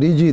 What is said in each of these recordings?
DG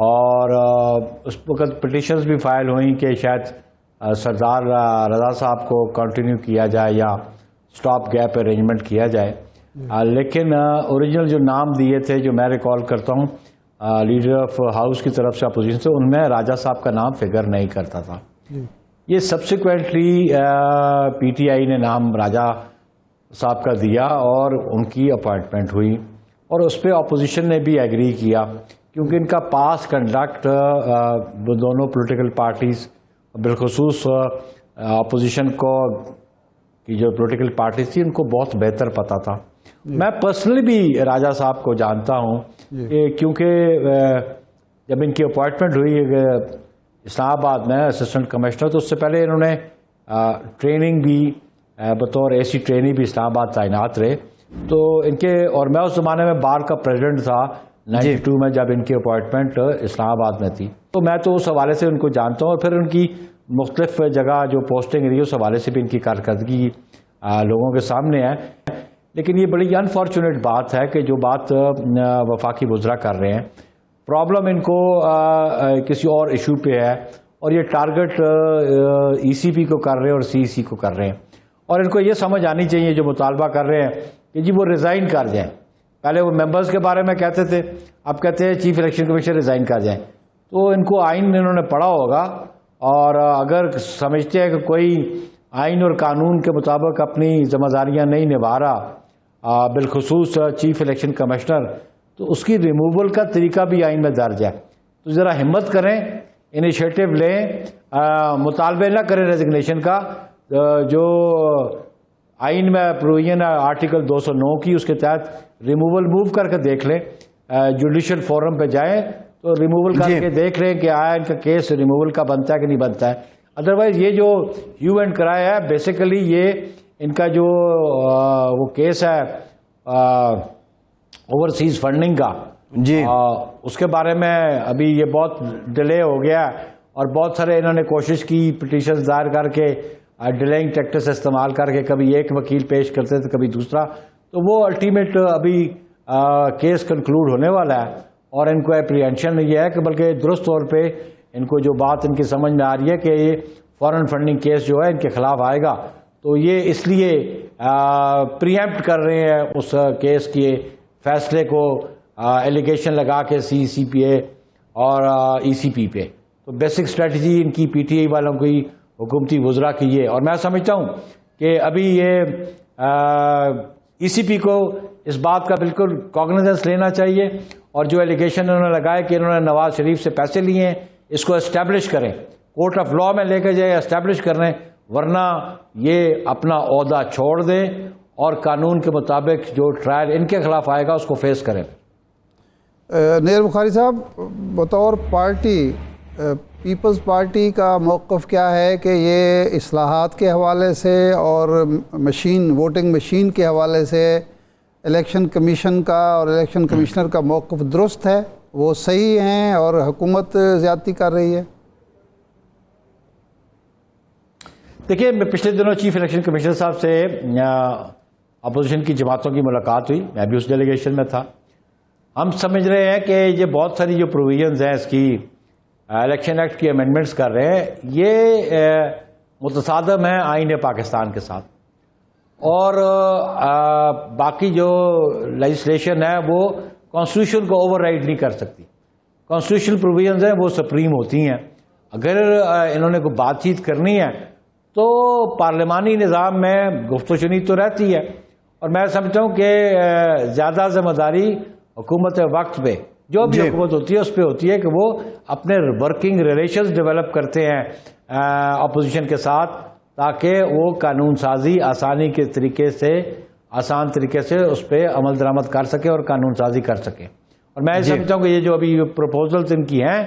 اور اس وقت petitions بھی فائل ہوئیں کہ شاید سردار رضا صاحب کو کنٹینیو کیا جائے یا سٹاپ گیپ ارینجمنٹ کیا جائے. لیکن اوریجنل جو نام دیے تھے جو میں ریکال کرتا ہوں لیڈر آف ہاؤس کی طرف سے اپوزیشن سے، ان میں راجہ صاحب کا نام فگر نہیں کرتا تھا. یہ سبسیکوینٹلی پی ٹی آئی نے نام راجہ صاحب کا دیا اور ان کی اپوائنٹمنٹ ہوئی، اور اس پہ اپوزیشن نے بھی ایگری کیا کیونکہ ان کا پاس کنڈکٹ دونوں پولیٹیکل پارٹیز بالخصوص اپوزیشن کو کی جو پولیٹیکل پارٹیز تھی ان کو بہت بہتر پتا تھا. میں پرسنلی بھی راجہ صاحب کو جانتا ہوں کیونکہ جب ان کی اپوائنٹمنٹ ہوئی اسلام آباد میں اسسٹنٹ کمشنر، تو اس سے پہلے انہوں نے ٹریننگ بھی بطور اے سی ٹریننگ بھی اسلام آباد تعینات رہے. تو ان کے، اور میں اس زمانے میں بار کا پریزیڈنٹ تھا 92 میں جب ان کی اپوائنٹمنٹ اسلام آباد میں تھی، تو میں تو اس حوالے سے ان کو جانتا ہوں، اور پھر ان کی مختلف جگہ جو پوسٹنگ رہی اس حوالے سے بھی ان کی کارکردگی لوگوں کے سامنے ہے. لیکن یہ بڑی انفارچونیٹ بات ہے کہ جو بات وفاقی وزراء کر رہے ہیں، پرابلم ان کو کسی اور ایشو پہ ہے، اور یہ ٹارگٹ ای سی پی کو کر رہے ہیں اور سی سی کو کر رہے ہیں. اور ان کو یہ سمجھ آنی چاہیے جو مطالبہ کر رہے ہیں کہ جی وہ ریزائن کر جائیں. پہلے وہ ممبرز کے بارے میں کہتے تھے، اب کہتے ہیں چیف الیکشن کمیشن ریزائن کر جائیں. تو ان کو آئین انہوں نے پڑھا ہوگا، اور اگر سمجھتے ہیں کہ کوئی آئین اور قانون کے مطابق اپنی ذمہ داریاں نہیں نبھا رہا، بالخصوص چیف الیکشن کمشنر، تو اس کی ریموول کا طریقہ بھی آئین میں درج ہے. تو ذرا ہمت کریں، انیشیٹو لیں، مطالبے نہ کریں ریزگنیشن کا. جو آئین میں پروویژن ہے آرٹیکل 209 کی، اس کے تحت ریموول موو کر کے دیکھ لیں، جوڈیشل فورم پہ جائیں تو ریموول کر کے دیکھ لیں کہ آیا ان کا کیس ریموول کا بنتا ہے کہ نہیں بنتا ہے. ادروائز یہ جو ہیو اینڈ کرائے ہے، بیسیکلی یہ ان کا جو وہ کیس ہے اوورسیز فنڈنگ کا، جی اس کے بارے میں ابھی یہ بہت ڈیلے ہو گیا، اور بہت سارے انہوں نے کوشش کی پٹیشن دائر کر کے ڈیلینگ ٹیکٹس استعمال کر کے، کبھی ایک وکیل پیش کرتے تھے کبھی دوسرا. تو وہ الٹیمیٹ ابھی کیس کنکلوڈ ہونے والا ہے، اور ان کو اپریہنشن یہ ہے کہ بلکہ درست طور پہ ان کو جو بات ان کی سمجھ میں آ رہی ہے کہ یہ فارن فنڈنگ کیس جو ہے ان کے خلاف آئے گا، تو یہ اس لیے پریمپٹ کر رہے ہیں اس کیس کے فیصلے کو ایلیگیشن لگا کے سی پی اے اور ای سی پی پہ. تو بیسک اسٹریٹجی ان کی پی ٹی آئی والوں کی، حکومتی وزراء کی یہ. اور میں سمجھتا ہوں کہ ابھی یہ ای سی پی کو اس بات کا بالکل کاگنیزنس لینا چاہیے، اور جو ایلیگیشن انہوں نے لگائے کہ انہوں نے نواز شریف سے پیسے لیے ہیں، اس کو اسٹیبلش کریں، کورٹ آف لاء میں لے کے جائیں، اسٹیبلش کریں، ورنہ یہ اپنا عہدہ چھوڑ دیں اور قانون کے مطابق جو ٹرائل ان کے خلاف آئے گا اس کو فیس کریں. نیر بخاری صاحب، بطور پارٹی پیپلز پارٹی کا موقف کیا ہے کہ یہ اصلاحات کے حوالے سے اور ووٹنگ مشین کے حوالے سے الیکشن کمیشن کا اور الیکشن کمشنر کا موقف درست ہے، وہ صحیح ہیں اور حکومت زیادتی کر رہی ہے؟ دیکھیے، پچھلے دنوں چیف الیکشن کمیشنر صاحب سے اپوزیشن کی جماعتوں کی ملاقات ہوئی، میں بھی اس ڈیلیگیشن میں تھا. ہم سمجھ رہے ہیں کہ یہ بہت ساری جو پروویژنز ہیں اس کی الیکشن ایکٹ کی امینڈمنٹس کر رہے ہیں، یہ متصادم ہیں آئین پاکستان کے ساتھ، اور باقی جو لیجسلیشن ہے وہ کانسٹیٹیوشن کو اوور رائڈ نہیں کر سکتی. کانسٹیٹیوشنل پروویژنز ہیں وہ سپریم ہوتی ہیں. اگر انہوں نے کوئی بات چیت کرنی ہے تو پارلیمانی نظام میں گفت و شنید تو رہتی ہے، اور میں سمجھتا ہوں کہ زیادہ ذمہ داری حکومت وقت پہ، جو بھی حکومت ہوتی ہے اس پہ ہوتی ہے کہ وہ اپنے ورکنگ ریلیشنز ڈیولپ کرتے ہیں اپوزیشن کے ساتھ، تاکہ وہ قانون سازی آسان طریقے سے اس پہ عمل درآمد کر سکے اور قانون سازی کر سکے. اور میں سمجھتا ہوں کہ یہ جو ابھی پروپوزلز ان کی ہیں،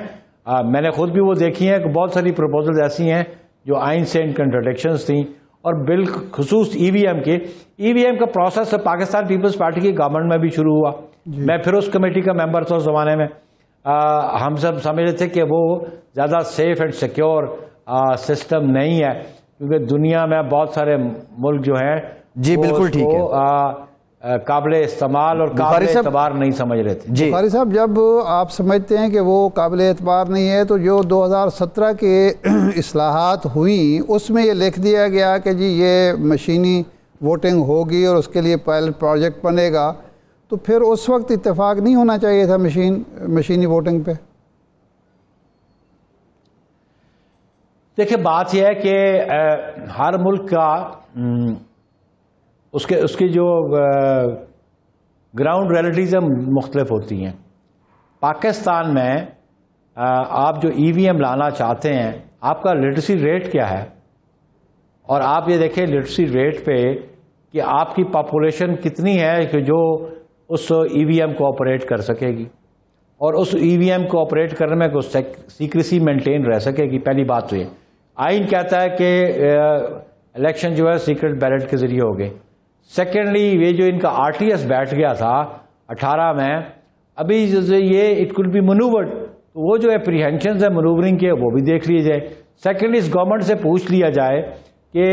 میں نے خود بھی وہ دیکھی ہیں کہ بہت ساری پروپوزلز ایسی ہیں جو آئین سے ان کنٹراڈکشنز تھیں، اور بالخصوص ای وی ایم کا پروسیس پاکستان پیپلز پارٹی کی گورنمنٹ میں بھی شروع ہوا. میں پھر اس کمیٹی کا ممبر تھا اس زمانے میں. ہم سب سمجھ رہے تھے کہ وہ زیادہ سیف اینڈ سیکیور سسٹم نہیں ہے، کیونکہ دنیا میں بہت سارے ملک جو ہیں جی بالکل ٹھیک ہے، قابل استعمال اور قابل اعتبار نہیں سمجھ رہے تھے. جی بخاری صاحب، جب آپ سمجھتے ہیں کہ وہ قابل اعتبار نہیں ہے تو جو 2017 کے اصلاحات ہوئیں اس میں یہ لکھ دیا گیا کہ جی یہ مشینی ووٹنگ ہوگی اور اس کے لیے پائلٹ پروجیکٹ بنے گا، تو پھر اس وقت اتفاق نہیں ہونا چاہیے تھا مشینی ووٹنگ پہ؟ دیکھیں بات یہ ہے کہ ہر ملک کا اس کی جو گراؤنڈ ریئلٹیز مختلف ہوتی ہیں. پاکستان میں آپ جو ای وی ایم لانا چاہتے ہیں، آپ کا لٹریسی ریٹ کیا ہے؟ اور آپ یہ دیکھیں لٹریسی ریٹ پہ کہ آپ کی پاپولیشن کتنی ہے کہ جو اس ای وی ایم کو آپریٹ کر سکے گی، اور اس ای وی ایم کو آپریٹ کرنے میں کوئی سیکریسی مینٹین رہ سکے گی. پہلی بات تو یہ آئین کہتا ہے کہ الیکشن جو ہے سیکرٹ بیلٹ کے ذریعے ہو گئے. سیکنڈلی یہ جو ان کا آر ٹی ایس بیٹھ گیا تھا 18 میں، ابھی یہ اٹ کڈ بی منوورڈ، تو وہ جو اپریہینشنز ہیں منوورنگ کے وہ بھی دیکھ لیے جائے. سیکنڈلی اس گورنمنٹ سے پوچھ لیا جائے کہ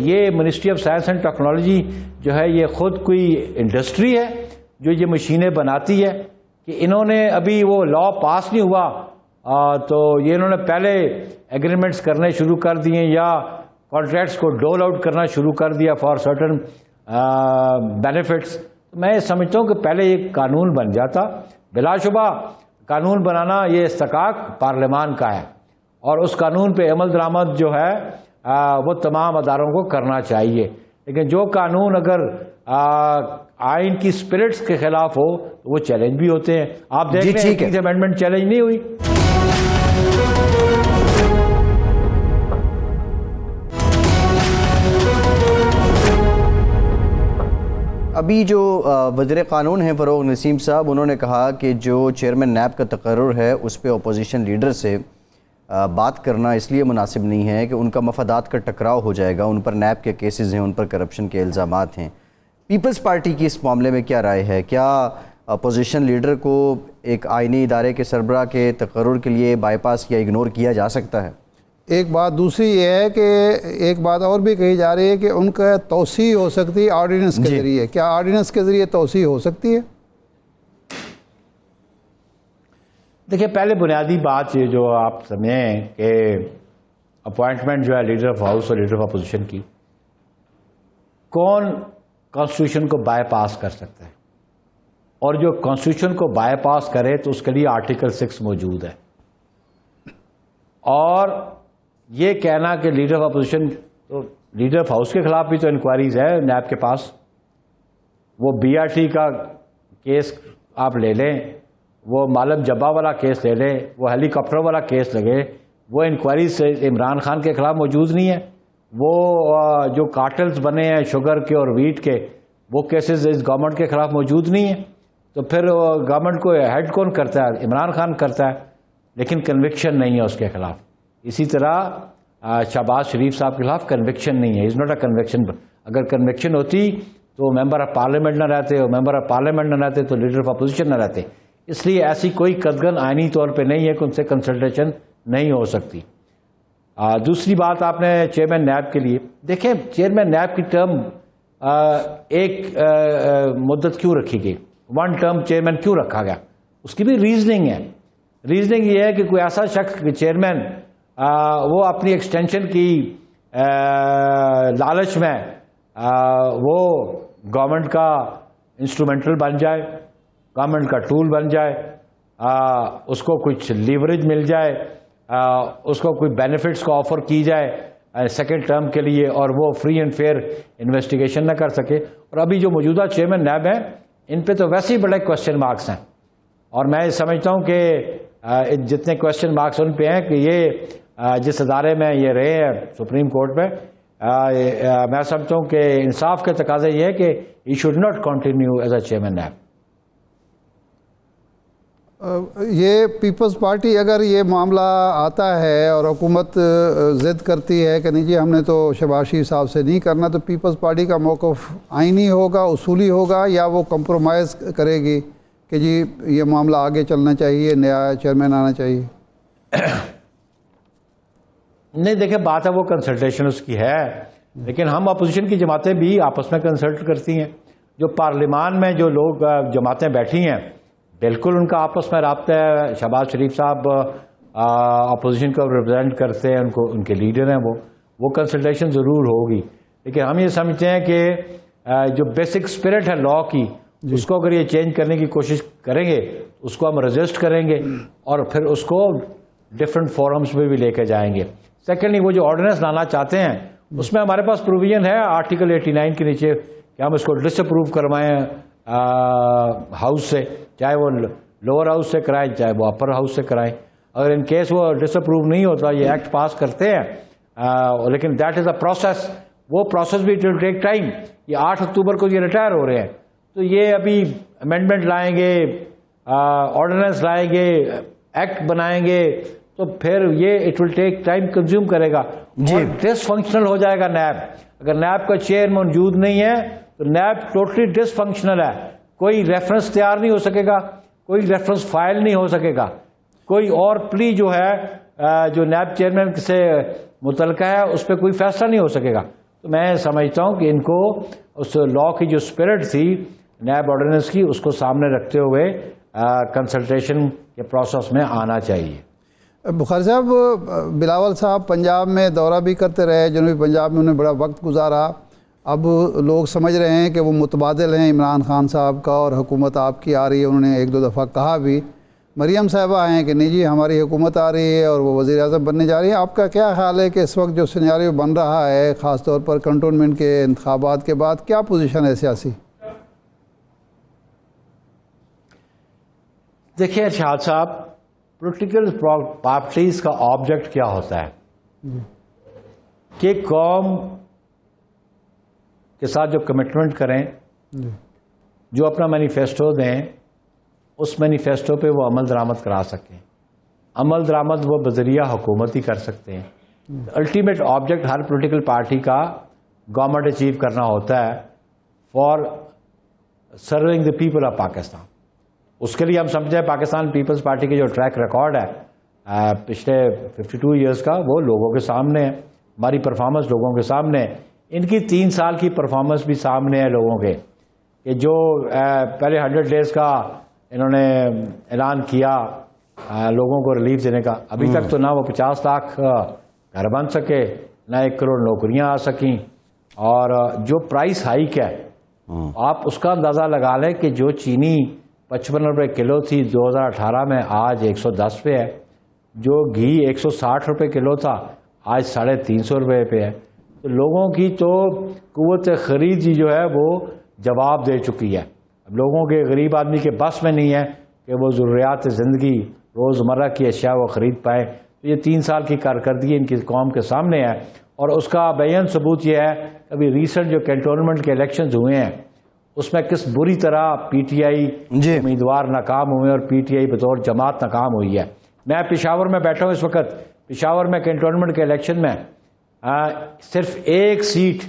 یہ ministry of science and technology جو ہے یہ خود کوئی انڈسٹری ہے جو یہ مشینیں بناتی ہے، کہ انہوں نے ابھی وہ لا پاس نہیں ہوا تو یہ انہوں نے پہلے ایگریمنٹس کرنے شروع کر دیے یا کانٹریکٹس کو ڈول آؤٹ کرنا شروع کر دیا فار سرٹن بینیفٹس. میں سمجھتا ہوں کہ پہلے یہ قانون بن جاتا. بلا شبہ قانون بنانا یہ استحقاق پارلیمان کا ہے، اور اس قانون پہ عمل درآمد جو ہے وہ تمام اداروں کو کرنا چاہیے. لیکن جو قانون اگر آئین کی اسپرٹس کے خلاف ہو تو وہ چیلنج بھی ہوتے ہیں. آپ دیکھ رہے ہیں 18th امینڈمنٹ چیلنج نہیں ہوئی. ابھی جو وزیر قانون ہیں فروغ نسیم صاحب، انہوں نے کہا کہ جو چیئرمین نیب کا تقرر ہے اس پہ اپوزیشن لیڈر سے بات کرنا اس لیے مناسب نہیں ہے کہ ان کا مفادات کا ٹکراؤ ہو جائے گا. ان پر نیب کے کیسز ہیں، ان پر کرپشن کے الزامات ہیں. پیپلز پارٹی کی اس معاملے میں کیا رائے ہے؟ کیا اپوزیشن لیڈر کو ایک آئینی ادارے کے سربراہ کے تقرر کے لیے بائی پاس یا اگنور کیا جا سکتا ہے؟ ایک بات دوسری یہ ہے کہ ایک بات اور بھی کہی جا رہی ہے کہ ان کا توسیع ہو سکتی ہے آرڈیننس کے ذریعے. کیا آرڈیننس کے ذریعے توسیع ہو سکتی ہے؟ دیکھیں پہلے بنیادی بات یہ جو آپ سمجھیں کہ اپوائنٹمنٹ جو ہے لیڈر آف ہاؤس اور لیڈر آف اپوزیشن کی، کون کانسٹیٹیوشن کو بائی پاس کر سکتا ہے، اور جو کانسٹیٹیوشن کو بائی پاس کرے تو اس کے لیے آرٹیکل 6 موجود ہے. اور یہ کہنا کہ لیڈر آف اپوزیشن، تو لیڈر آف ہاؤس کے خلاف بھی تو انکوائریز ہے نیب کے پاس. وہ بی آر ٹی کا کیس آپ لے لیں، وہ مالم جبا والا کیس لے لیں، وہ ہیلی کاپٹر والا کیس لگے، وہ انکوائریز عمران خان کے خلاف موجود نہیں ہے. وہ جو کارٹلز بنے ہیں شوگر کے اور ویٹ کے، وہ کیسز اس گورنمنٹ کے خلاف موجود نہیں ہیں. تو پھر گورنمنٹ کو ہیڈ کون کرتا ہے؟ عمران خان کرتا ہے، لیکن کنوکشن نہیں ہے اس کے خلاف. اسی طرح شہباز شریف صاحب کے خلاف کنوکشن نہیں ہے. Is not a conviction. اگر کنوکشن ہوتی تو ممبر آف پارلیمنٹ نہ رہتے، اور ممبر آف پارلیمنٹ نہ رہتے تو لیڈر آف اپوزیشن نہ رہتے. اس لیے ایسی کوئی قدغن آئینی طور پہ نہیں ہے کہ ان سے کنسلٹیشن نہیں ہو سکتی. دوسری بات آپ نے چیئرمین نیب کے لیے دیکھیں، چیئرمین نیب کی ٹرم ایک مدت کیوں رکھی گئی؟ 1 ٹرم چیئرمین کیوں رکھا گیا؟ اس کی بھی ریزننگ ہے. ریزننگ یہ ہے کہ کوئی ایسا شخص چیئرمین وہ اپنی ایکسٹینشن کی لالچ میں وہ گورنمنٹ کا انسٹرومنٹل بن جائے، گورنمنٹ کا ٹول بن جائے، اس کو کچھ لیوریج مل جائے، اس کو کوئی بینیفٹس کو آفر کی جائے سیکنڈ ٹرم کے لیے، اور وہ فری اینڈ فیئر انویسٹیگیشن نہ کر سکے. اور ابھی جو موجودہ چیئرمین نیب ہیں ان پہ تو ویسے ہی بڑے کوشچن مارکس ہیں. اور میں سمجھتا ہوں کہ جتنے کوشچن مارکس ان پہ ہیں کہ یہ جس ادارے میں یہ رہے ہیں سپریم کورٹ پہ، میں سمجھتا ہوں کہ انصاف کے تقاضے یہ ہے کہ he should not continue as a chairman NAB. یہ پیپلز پارٹی اگر یہ معاملہ آتا ہے اور حکومت ضد کرتی ہے کہ نہیں جی ہم نے تو شہباز شریف صاحب سے نہیں کرنا، تو پیپلز پارٹی کا موقف آئینی ہوگا، اصولی ہوگا، یا وہ کمپرومائز کرے گی کہ جی یہ معاملہ آگے چلنا چاہیے، نیا چیئرمین آنا چاہیے؟ نہیں دیکھیں بات ہے وہ کنسلٹیشن اس کی ہے، لیکن ہم اپوزیشن کی جماعتیں بھی آپس میں کنسلٹ کرتی ہیں. جو پارلیمان میں جو لوگ جماعتیں بیٹھی ہیں بالکل ان کا آپس میں رابطہ ہے. شہباز شریف صاحب اپوزیشن کو ریپرزینٹ کرتے ہیں, ان کے لیڈر ہیں, وہ کنسلٹیشن ضرور ہوگی. لیکن ہم یہ سمجھتے ہیں کہ جو بیسک اسپرٹ ہے لا کی اس کو اگر یہ چینج کرنے کی کوشش کریں گے اس کو ہم رجسٹ کریں گے اور پھر اس کو ڈفرینٹ فورمز میں بھی لے کے جائیں گے. سیکنڈلی وہ جو آرڈیننس لانا چاہتے ہیں اس میں ہمارے پاس پروویژن ہے آرٹیکل 89 کے نیچے کہ ہم اس کو ڈس اپروو کروائیں ہاؤس سے, چاہے وہ لوور ہاؤس سے کرائیں چاہے وہ اپر ہاؤس سے کرائیں. اگر ان کیس وہ ڈس اپروو نہیں ہوتا یہ ایکٹ پاس کرتے ہیں لیکن دیٹ از اے پروسیس, وہ پروسیس بھی ول ٹیک ٹائم. یہ 8 اکتوبر کو یہ ریٹائر ہو رہے ہیں تو یہ ابھی امینڈمنٹ لائیں گے, آرڈیننس لائیں گے, ایکٹ بنائیں گے تو پھر یہ it will take time consume کرے گا اور ڈس فنکشنل ہو جائے گا نیب. اگر نیب کا چیئر موجود نہیں ہے تو نیب ٹوٹلی ڈس فنکشنل ہے, کوئی ریفرنس تیار نہیں ہو سکے گا, کوئی ریفرنس فائل نہیں ہو سکے گا, کوئی اور پلی جو ہے جو نیب چیئرمین سے متعلقہ ہے اس پہ کوئی فیصلہ نہیں ہو سکے گا. تو میں سمجھتا ہوں کہ ان کو اس لا کی جو اسپرٹ تھی نیب آرڈیننس کی اس کو سامنے رکھتے ہوئے کنسلٹیشن کے پروسیس میں آنا چاہیے. بخاری صاحب, بلاول صاحب پنجاب میں دورہ بھی کرتے رہے, جنوبی پنجاب میں انہیں بڑا وقت گزارا. اب لوگ سمجھ رہے ہیں کہ وہ متبادل ہیں عمران خان صاحب کا اور حکومت آپ کی آ رہی ہے. انہوں نے 1-2 دفعہ کہا بھی. مریم صاحبہ ہیں کہ نہیں جی ہماری حکومت آ رہی ہے اور وہ وزیر اعظم بننے جا رہی ہے. آپ کا کیا خیال ہے کہ اس وقت جو سیناریو بن رہا ہے خاص طور پر کنٹونمنٹ کے انتخابات کے بعد کیا پوزیشن ہے سیاسی؟ دیکھیں ارشاد صاحب, پولیٹیکل پارٹیز کا آبجیکٹ کیا ہوتا ہے کہ قوم کے ساتھ جو کمٹمنٹ کریں, جو اپنا مینیفیسٹو دیں, اس مینیفیسٹو پہ وہ عمل درآمد کرا سکیں. عمل درآمد وہ بذریعہ حکومت ہی کر سکتے ہیں. الٹیمیٹ آبجیکٹ ہر پولیٹیکل پارٹی کا گورنمنٹ اچیو کرنا ہوتا ہے for serving the people of Pakistan. اس کے لیے ہم سمجھتے ہیں پاکستان پیپلز پارٹی کی جو ٹریک ریکارڈ ہے پچھلے 52 ایئرس کا وہ لوگوں کے سامنے ہے, ہماری پرفارمنس لوگوں کے سامنے ہے. ان کی 3 سال کی پرفارمنس بھی سامنے ہے لوگوں کے کہ جو پہلے 100 ڈیز کا انہوں نے اعلان کیا لوگوں کو ریلیف دینے کا, ابھی تک تو نہ وہ 50 لاکھ گھر بن سکے نہ 1 کروڑ نوکریاں آ سکیں. اور جو پرائس ہائیک ہے آپ اس کا اندازہ لگا لیں کہ جو چینی 55 روپے کلو تھی 2018 میں آج 110 پہ ہے, جو گھی 160 روپے کلو تھا آج 350 روپے پہ ہے. تو لوگوں کی تو قوت خرید جو ہے وہ جواب دے چکی ہے. اب لوگوں کے غریب آدمی کے بس میں نہیں ہے کہ وہ ضروریات زندگی روزمرہ کی اشیاء وہ خرید پائے. تو یہ 3 سال کی کارکردگی ان کی قوم کے سامنے ہے اور اس کا بیان ثبوت یہ ہے کہ ابھی ریسنٹ جو کنٹونمنٹ کے الیکشنز ہوئے ہیں اس میں کس بری طرح پی ٹی آئی امیدوار ناکام ہوئے اور پی ٹی آئی بطور جماعت ناکام ہوئی ہے. میں پشاور میں بیٹھا ہوں اس وقت, پشاور میں کنٹونمنٹ کے الیکشن میں صرف 1 سیٹ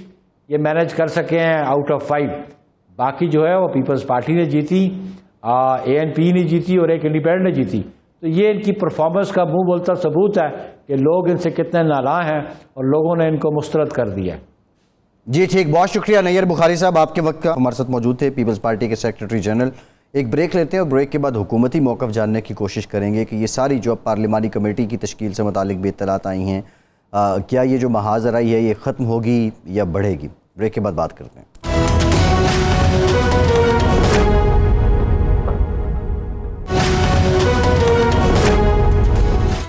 یہ مینیج کر سکے ہیں آؤٹ آف 5, باقی جو ہے وہ پیپلز پارٹی نے جیتی, اے این پی نے جیتی اور ایک انڈیپینڈنٹ نے جیتی. تو یہ ان کی پرفارمنس کا منہ بولتا ثبوت ہے کہ لوگ ان سے کتنے نالاں ہیں اور لوگوں نے ان کو مسترد کر دیا. جی ٹھیک, بہت شکریہ نیئر بخاری صاحب, آپ کے وقت کا ہمارے ساتھ موجود تھے پیپلز پارٹی کے سیکریٹری جنرل. ایک بریک لیتے ہیں اور بریک کے بعد حکومتی موقف جاننے کی کوشش کریں گے کہ یہ ساری جو پارلیمانی کمیٹی کی تشکیل سے متعلق بھی اطلاعات آئی ہیں کیا یہ جو محاذ آئی ہے یہ ختم ہوگی یا بڑھے گی. بریک کے بعد بات کرتے ہیں.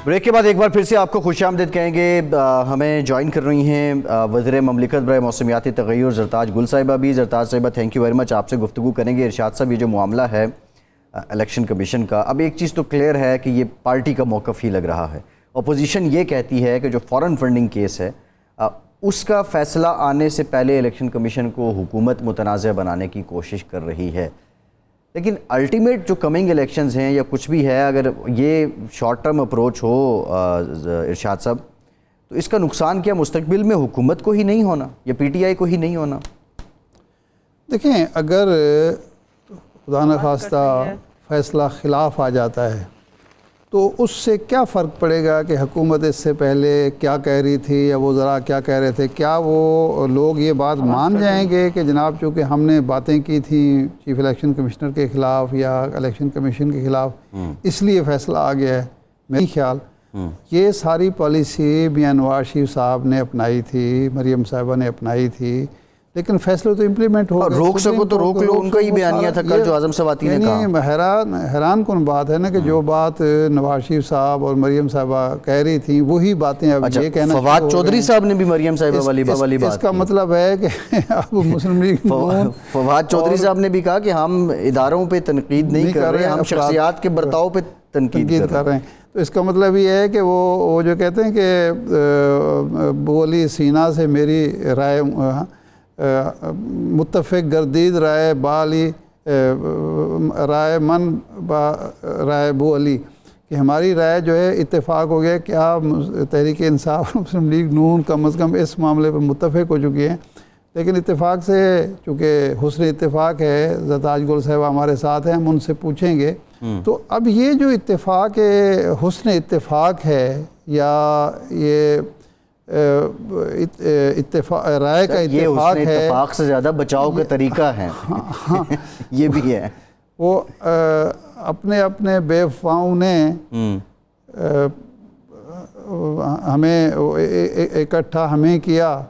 بریک کے بعد ایک بار پھر سے آپ کو خوش آمدید کہیں گے. ہمیں جوائن کر رہی ہیں وزیر مملکت برائے موسمیاتی تغیر زرتاج گل صاحبہ بھی. زرتاج صاحبہ تھینک یو ویری مچ, آپ سے گفتگو کریں گے. ارشاد صاحب, یہ جو معاملہ ہے الیکشن کمیشن کا, اب ایک چیز تو کلیئر ہے کہ یہ پارٹی کا موقف ہی لگ رہا ہے. اپوزیشن یہ کہتی ہے کہ جو فارن فنڈنگ کیس ہے اس کا فیصلہ آنے سے پہلے الیکشن کمیشن کو حکومت متنازع بنانے کی کوشش کر رہی ہے. لیکن الٹیمیٹ جو کمنگ الیکشنز ہیں یا کچھ بھی ہے, اگر یہ شارٹ ٹرم اپروچ ہو ارشاد صاحب, تو اس کا نقصان کیا مستقبل میں حکومت کو ہی نہیں ہونا یا پی ٹی آئی کو ہی نہیں ہونا؟ دیکھیں, اگر خدا نخواستہ فیصلہ خلاف آ جاتا ہے تو اس سے کیا فرق پڑے گا کہ حکومت اس سے پہلے کیا کہہ رہی تھی یا وزراء کیا کہہ رہے تھے؟ کیا وہ لوگ یہ بات مان جائیں گے کہ جناب چونکہ ہم نے باتیں کی تھیں چیف الیکشن کمشنر کے خلاف یا الیکشن کمیشن کے خلاف اس لیے فیصلہ آ گیا ہے؟ میری خیال یہ ساری پالیسی میاں نواز شریف صاحب نے اپنائی تھی، مریم صاحبہ نے اپنائی تھی، لیکن فیصلے تو امپلیمنٹ ہو گئے۔ روک سکو تو روک لو، ان کا ہی بیانیہ تھا کل جو اعظم سواتی نے کہا۔ حیران کن بات ہے نا کہ جو بات نواز شریف صاحب اور مریم صاحبہ کہہ رہی تھیں وہی باتیں اب یہ کہنا فواد چودھری صاحب نے بھی مریم صاحبہ والی بات، اس کا مطلب ہے کہ اب مسلم لیگ فواد چودھری صاحب نے بھی کہا کہ ہم اداروں پہ تنقید نہیں کر رہے، ہم شخصیات کے برتاؤ پہ تنقید کر رہے ہیں۔ تو اس کا مطلب یہ ہے کہ وہ جو کہتے ہیں کہ بولی سینہ سے میری رائے متفق گردید رائے بالی رائے من با رائے بو علی، کہ ہماری رائے جو ہے اتفاق ہو گیا۔ کیا تحریک انصاف مسلم لیگ نون کم از کم اس معاملے پر متفق ہو چکی ہیں؟ لیکن اتفاق سے چونکہ حسن اتفاق ہے، زرتاج گل صاحبہ ہمارے ساتھ ہیں، ہم ان سے پوچھیں گے۔ تو اب یہ جو اتفاق حسن اتفاق ہے یا یہ رائے کا اتفاق ہے، اتفاق سے زیادہ بچاؤ کا طریقہ ہے، یہ بھی ہے۔ وہ اپنے اپنے بے وفاؤں نے ہمیں اکٹھا ہمیں کیا،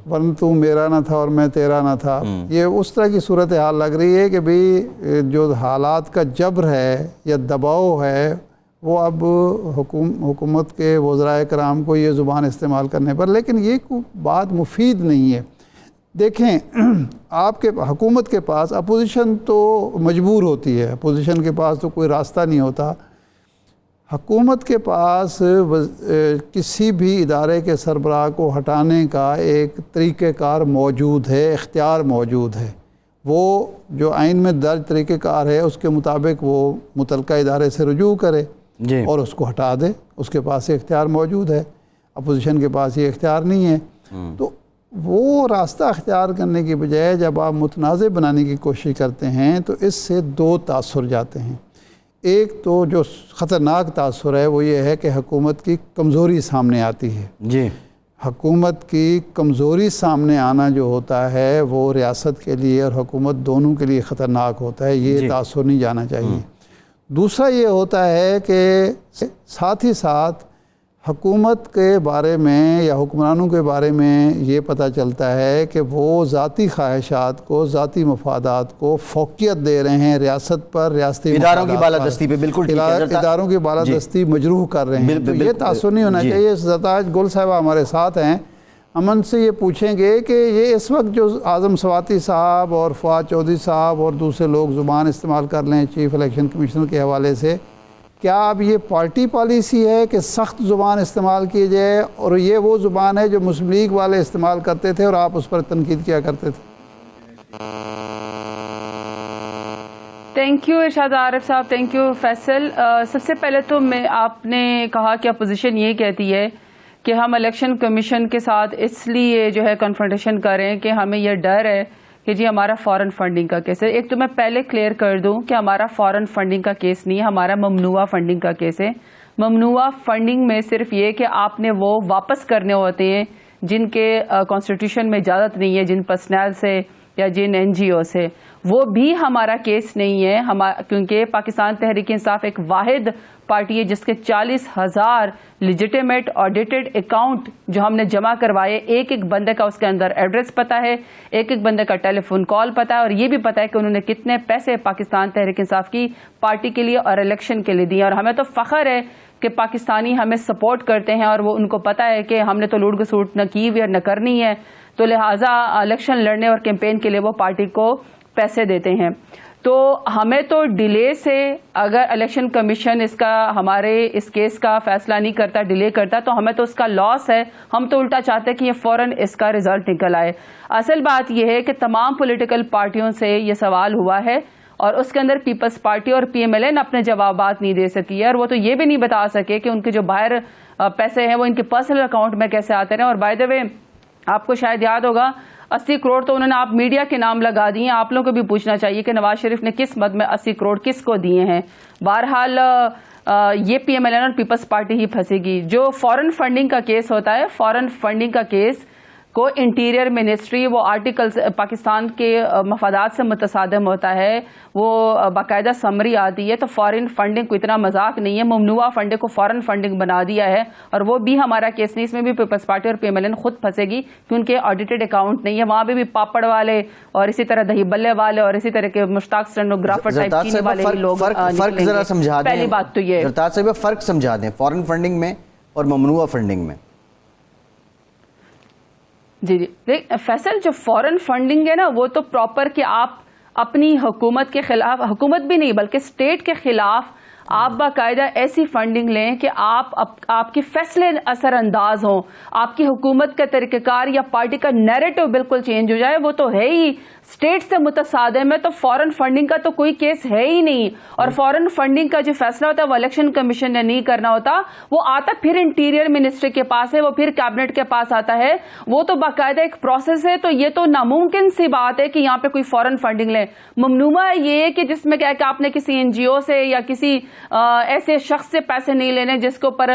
ورنہ تو میرا نہ تھا اور میں تیرا نہ تھا۔ یہ اس طرح کی صورتحال لگ رہی ہے کہ بھی جو حالات کا جبر ہے یا دباؤ ہے وہ اب حکومت کے وزراء کرام کو یہ زبان استعمال کرنے پر، لیکن یہ بات مفید نہیں ہے۔ دیکھیں آپ کے حکومت کے پاس اپوزیشن تو مجبور ہوتی ہے، اپوزیشن کے پاس تو کوئی راستہ نہیں ہوتا۔ حکومت کے پاس کسی بھی ادارے کے سربراہ کو ہٹانے کا ایک طریقہ کار موجود ہے، اختیار موجود ہے۔ وہ جو آئین میں درج طریقہ کار ہے اس کے مطابق وہ متعلقہ ادارے سے رجوع کرے اور اس کو ہٹا دے، اس کے پاس یہ اختیار موجود ہے۔ اپوزیشن کے پاس یہ اختیار نہیں ہے۔ تو وہ راستہ اختیار کرنے کی بجائے جب آپ متنازع بنانے کی کوشش کرتے ہیں تو اس سے دو تاثر جاتے ہیں۔ ایک تو جو خطرناک تاثر ہے وہ یہ ہے کہ حکومت کی کمزوری سامنے آتی ہے۔ جی، حکومت کی کمزوری سامنے آنا جو ہوتا ہے وہ ریاست کے لیے اور حکومت دونوں کے لیے خطرناک ہوتا ہے، یہ تاثر نہیں جانا چاہیے۔ دوسرا یہ ہوتا ہے کہ ساتھ ہی ساتھ حکومت کے بارے میں یا حکمرانوں کے بارے میں یہ پتہ چلتا ہے کہ وہ ذاتی خواہشات کو، ذاتی مفادات کو فوقیت دے رہے ہیں ریاست پر، ریاستی اداروں کی بالادستی پہ۔ بالکل ٹھیک ہے، اداروں کی بالادستی مجروح کر رہے ہیں۔ تو یہ تاثر نہیں ہونا چاہیے۔ زرتاج گل صاحبہ ہمارے ساتھ ہیں، ہم ان سے یہ پوچھیں گے کہ یہ اس وقت جو اعظم سواتی صاحب اور فواد چودھری صاحب اور دوسرے لوگ زبان استعمال کر لیں چیف الیکشن کمیشنر کے حوالے سے، کیا اب یہ پارٹی پالیسی ہے کہ سخت زبان استعمال کی جائے اور یہ وہ زبان ہے جو مسلم لیگ والے استعمال کرتے تھے اور آپ اس پر تنقید کیا کرتے تھے؟ تھینک یو ارشاد عارف صاحب، تھینک یو فیصل۔ سب سے پہلے تو آپ نے کہا کہ اپوزیشن یہ کہتی ہے کہ ہم الیکشن کمیشن کے ساتھ اس لیے جو ہے کنفرنٹیشن کریں کہ ہمیں یہ ڈر ہے کہ جی ہمارا فارن فنڈنگ کا کیس ہے۔ ایک تو میں پہلے کلیئر کر دوں کہ ہمارا فارن فنڈنگ کا کیس نہیں ہے، ہمارا ممنوعہ فنڈنگ کا کیس ہے۔ ممنوعہ فنڈنگ میں صرف یہ کہ آپ نے وہ واپس کرنے ہوتے ہیں جن کے کانسٹیٹیوشن میں اجازت نہیں ہے، جن پرسنل سے یا جن این جی او سے، وہ بھی ہمارا کیس نہیں ہے، کیونکہ پاکستان تحریک انصاف ایک واحد پارٹی ہے جس کے 40,000 لیجیٹیمیٹ آڈیٹڈ اکاؤنٹ جو ہم نے جمع کروائے، ایک ایک بندے کا اس کے اندر ایڈریس پتا ہے، ایک ایک بندے کا ٹیلی فون کال پتا ہے، اور یہ بھی پتا ہے کہ انہوں نے کتنے پیسے پاکستان تحریک انصاف کی پارٹی کے لیے اور الیکشن کے لیے دیے۔ اور ہمیں تو فخر ہے کہ پاکستانی ہمیں سپورٹ کرتے ہیں اور وہ ان کو پتا ہے کہ ہم نے تو لوٹ گسوٹ نہ کی ہوئی اور نہ کرنی ہے، تو لہٰذا الیکشن لڑنے اور کیمپین کے لیے وہ پارٹی کو پیسے دیتے ہیں۔ تو ہمیں تو ڈیلے سے اگر الیکشن کمیشن ہمارے اس کیس کا فیصلہ نہیں کرتا، ڈیلے کرتا، تو ہمیں تو اس کا لاس ہے۔ ہم تو الٹا چاہتے ہیں کہ یہ فوراً اس کا رزلٹ نکل آئے۔ اصل بات یہ ہے کہ تمام پولیٹیکل پارٹیوں سے یہ سوال ہوا ہے اور اس کے اندر پیپلز پارٹی اور پی ایم ایل این اپنے جوابات نہیں دے سکی ہے، اور وہ تو یہ بھی نہیں بتا سکے کہ ان کے جو باہر پیسے ہیں وہ ان کے پرسنل اکاؤنٹ میں کیسے آتے ہیں۔ اور بائی دا وے آپ کو شاید یاد ہوگا 80 کروڑ تو انہوں نے آپ میڈیا کے نام لگا دیے ہیں۔ آپ لوگوں کو بھی پوچھنا چاہیے کہ نواز شریف نے کس مد میں 80 کروڑ کس کو دیے ہیں۔ بہرحال یہ پی ایم ایل این اور پیپلز پارٹی ہی پھنسے گی. جو فورن فنڈنگ کا کیس ہوتا ہے, فورن فنڈنگ کا کیس کو انٹیریئر منسٹری وہ آرٹیکلز پاکستان کے مفادات سے متصادم ہوتا ہے, وہ باقاعدہ سمری آتی ہے. تو فارن فنڈنگ کو اتنا مذاق نہیں ہے, ممنوعہ فنڈنگ کو فورن فنڈنگ بنا دیا ہے, اور وہ بھی ہمارا کیس نہیں, اس میں بھی پیپلز پارٹی اور پی ایم ایل این خود پھنسے گی کہ ان کے آڈیٹڈ اکاؤنٹ نہیں ہے. وہاں پہ بھی پاپڑ والے اور اسی طرح دہی بلے والے اور اسی طرح کے مشتاق اسٹینوگرافر ٹائپ چینے والے ہی لوگ فرق ذرا سمجھا دیں. پہلی بات تو یہ زرتاج صاحب فرق سمجھا دیں فورن فنڈنگ میں اور ممنوعہ فنڈنگ میں. جی فیصل, جو فورن فنڈنگ ہے نا وہ تو پراپر کہ آپ اپنی حکومت کے خلاف, حکومت بھی نہیں بلکہ اسٹیٹ کے خلاف آپ باقاعدہ ایسی فنڈنگ لیں کہ آپ کے فیصلے اثر انداز ہوں, آپ کی حکومت کا طریقہ کار یا پارٹی کا نیریٹو بالکل چینج ہو جائے. وہ تو ہے ہی اسٹیٹ سے متصادم ہے, تو فورن فنڈنگ کا تو کوئی کیس ہے ہی نہیں. اور فورن فنڈنگ کا جو فیصلہ ہوتا ہے وہ الیکشن کمیشن نے نہیں کرنا ہوتا, وہ آتا پھر انٹیریئر منسٹری کے پاس ہے, وہ پھر کیبنٹ کے پاس آتا ہے, وہ تو باقاعدہ ایک پروسیس ہے. تو یہ تو ناممکن سی بات ہے کہ یہاں پہ کوئی فورن فنڈنگ لے. ممنوعہ یہ ہے کہ جس میں کیا ہے کہ آپ نے کسی این جی او سے یا کسی ایسے شخص سے پیسے نہیں لینے جس کے اوپر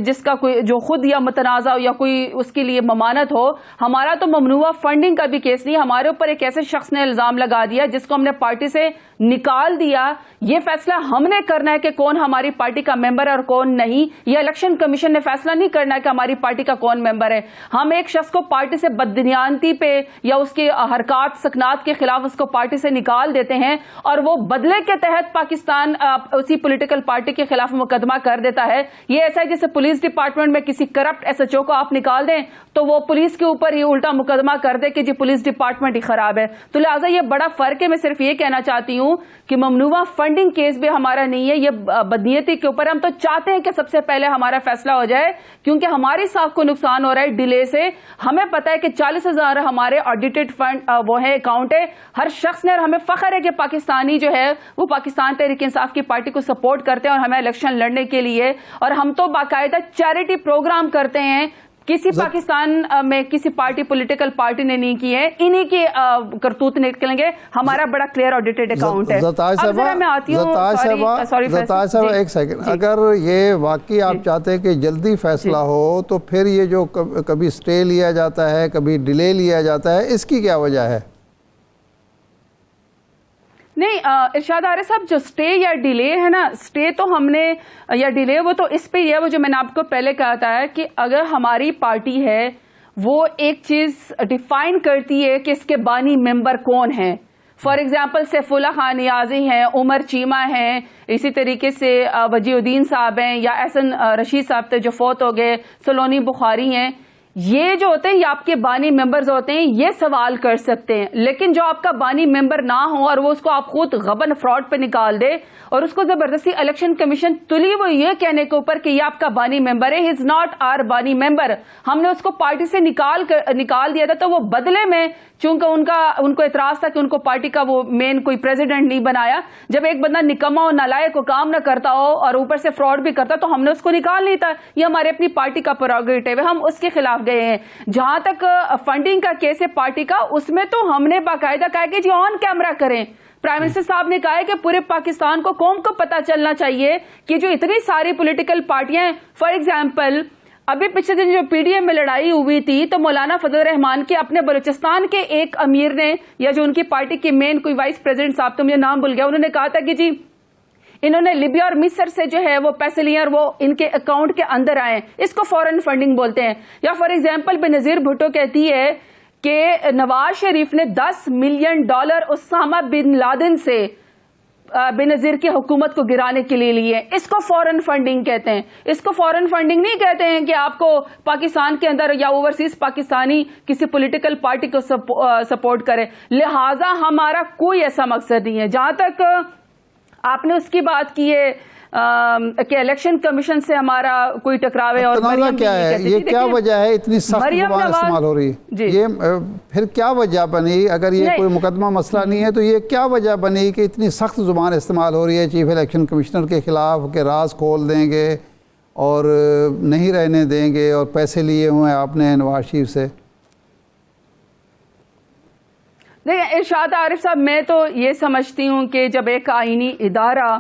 جس کا کوئی جو خود یا متنازع ہو یا کوئی اس کے لیے ممانت ہو. ہمارا تو ممنوعہ فنڈنگ کا بھی کیس نہیں, ہمارے اوپر ایک ایسے شخص نے الزام لگا دیا جس کو ہم نے پارٹی سے نکال دیا. یہ فیصلہ ہم نے کرنا ہے کہ کون ہماری پارٹی کا ممبر ہے اور کون نہیں. یہ الیکشن کمیشن نے فیصلہ نہیں کرنا ہے کہ ہماری پارٹی کا کون ممبر ہے. ہم ایک شخص کو پارٹی سے بددنیانتی پہ یا اس کی حرکات سکنات کے خلاف اس کو پارٹی سے نکال دیتے ہیں, اور وہ بدلے کے تحت پاکستان اسی پولیٹیکل پارٹی کے خلاف مقدمہ کر دیتا ہے. یہ ایسا ہے جیسے پولیس ڈپارٹمنٹ میں کسی کرپٹ ایس ایچ او کو آپ نکال دیں تو وہ پولیس کے اوپر ہی الٹا مقدمہ کر دے کہ جی پولیس ڈپارٹمنٹ ہی خراب ہے. تو لہٰذا یہ بڑا فرق ہے. میں صرف یہ کہنا چاہتی ہوں کہ ممنوعہ فنڈنگ کیس بھی ہمارا نہیں ہے, یہ بدنیتی کے اوپر. ہم تو چاہتے ہیں کہ سب سے پہلے ہمارا فیصلہ ہو جائے کیونکہ ہماری ساکھ کو نقصان ہو رہا ہے ڈیلے سے. ہمیں پتا ہے کہ 40,000 ہمارے آڈیٹڈ فنڈ وہ ہے اکاؤنٹ ہے ہر شخص نے, اور ہمیں فخر ہے کہ پاکستانی جو ہے وہ پاکستان تحریک انصاف کی پارٹی کو سپورٹ کرتے ہیں اور ہمیں الیکشن لڑنے کے لیے, اور ہم تو باقاعدہ چیریٹی پروگرام کرتے ہیں. کسی پاکستان میں کسی پارٹی پولیٹیکل پارٹی نے نہیں کی ہے, انہی کی کرتوت نکلیں گے. ہمارا بڑا کلیئر آڈیٹڈ اکاؤنٹ ہے. زرتاج صاحب ایک سیکنڈ, اگر یہ واقعی آپ چاہتے ہیں کہ جلدی فیصلہ ہو تو پھر یہ جو کبھی سٹے لیا جاتا ہے کبھی ڈیلے لیا جاتا ہے, اس کی کیا وجہ ہے؟ نہیں ارشاد عارف صاحب, جو سٹے یا ڈیلے ہے نا, سٹے تو ہم نے یا ڈیلے وہ تو اس پہ یہ وہ جو میں نے آپ کو پہلے کہا تھا کہ اگر ہماری پارٹی ہے وہ ایک چیز ڈیفائن کرتی ہے کہ اس کے بانی ممبر کون ہیں. فار ایگزامپل سیف اللہ خان نیازی ہیں, عمر چیمہ ہیں, اسی طریقے سے وجیہ الدین صاحب ہیں, یا احسن رشید صاحب تھے جو فوت ہو گئے, سلونی بخاری ہیں. یہ جو ہوتے ہیں یہ آپ کے بانی ممبرز ہوتے ہیں, یہ سوال کر سکتے ہیں. لیکن جو آپ کا بانی ممبر نہ ہو اور وہ اس کو آپ خود غبن فراڈ پہ نکال دے اور اس کو زبردستی الیکشن کمیشن تلی وہ یہ کہنے کے اوپر کہ یہ آپ کا بانی ممبر ہے, ہی از ناٹ آر بانی ممبر, ہم نے اس کو پارٹی سے نکال دیا تھا. تو وہ بدلے میں چونکہ ان کو اعتراض تھا کہ ان کو پارٹی کا وہ مین کوئی پریزیڈنٹ نہیں بنایا. جب ایک بندہ نکما ہو, نالائق کو کام نہ کرتا ہو اور اوپر سے فراڈ بھی کرتا تو ہم نے اس کو نکال نہیں تھا. یہ ہمارے اپنی پارٹی کا پروگریٹو ہے, ہم اس کے خلاف گئے ہیں. جہاں تک فنڈنگ کا کیس ہے پارٹی کا, اس میں تو ہم نے باقاعدہ کہا کہ جی آن کیمرہ کریں. پرائم منسٹر صاحب نے کہا ہے کہ پورے پاکستان کو قوم کو پتا چلنا چاہیے کہ جو اتنی ساری پولیٹیکل پارٹیاں ہیں. فار ایگزامپل ابھی پچھلے دن جو پی ڈی ایم میں لڑائی ہوئی تھی تو مولانا فضل الرحمان کے اپنے بلوچستان کے ایک امیر نے, یا جو ان کی پارٹی کے مین کوئی وائس پریزیڈنٹ صاحب, تو مجھے نام بھول گیا, انہوں نے کہا تھا کہ جی انہوں نے لیبیا اور مصر سے جو ہے وہ پیسے لیے اور وہ ان کے اکاؤنٹ کے اندر آئے, اس کو فورن فنڈنگ بولتے ہیں. یا فار ایگزامپل بنظیر بھٹو کہتی ہے کہ نواز شریف نے $10 ملین اسامہ بن لادن سے بنظیر کی حکومت کو گرانے کے لیے لیے. اس کو فورن فنڈنگ کہتے ہیں. اس کو فورن فنڈنگ نہیں کہتے ہیں کہ آپ کو پاکستان کے اندر یا اوورسیز پاکستانی کسی پولیٹیکل پارٹی کو سپورٹ کرے. لہٰذا ہمارا کوئی ایسا مقصد نہیں ہے. جہاں تک آپ نے اس کی بات کی ہے کہ الیکشن کمیشن سے ہمارا کوئی ٹکراو ہے, اور کیا ہے, یہ کیا وجہ ہے اتنی سخت زبان استعمال ہو رہی ہے؟ یہ پھر کیا وجہ بنی؟ اگر یہ کوئی مقدمہ مسئلہ نہیں ہے تو یہ کیا وجہ بنی کہ اتنی سخت زبان استعمال ہو رہی ہے چیف الیکشن کمشنر کے خلاف کہ راز کھول دیں گے اور نہیں رہنے دیں گے اور پیسے لیے ہوئے آپ نے نواز شریف سے؟ دیکھیں ارشاد عارف صاحب, میں تو یہ سمجھتی ہوں کہ جب ایک آئینی ادارہ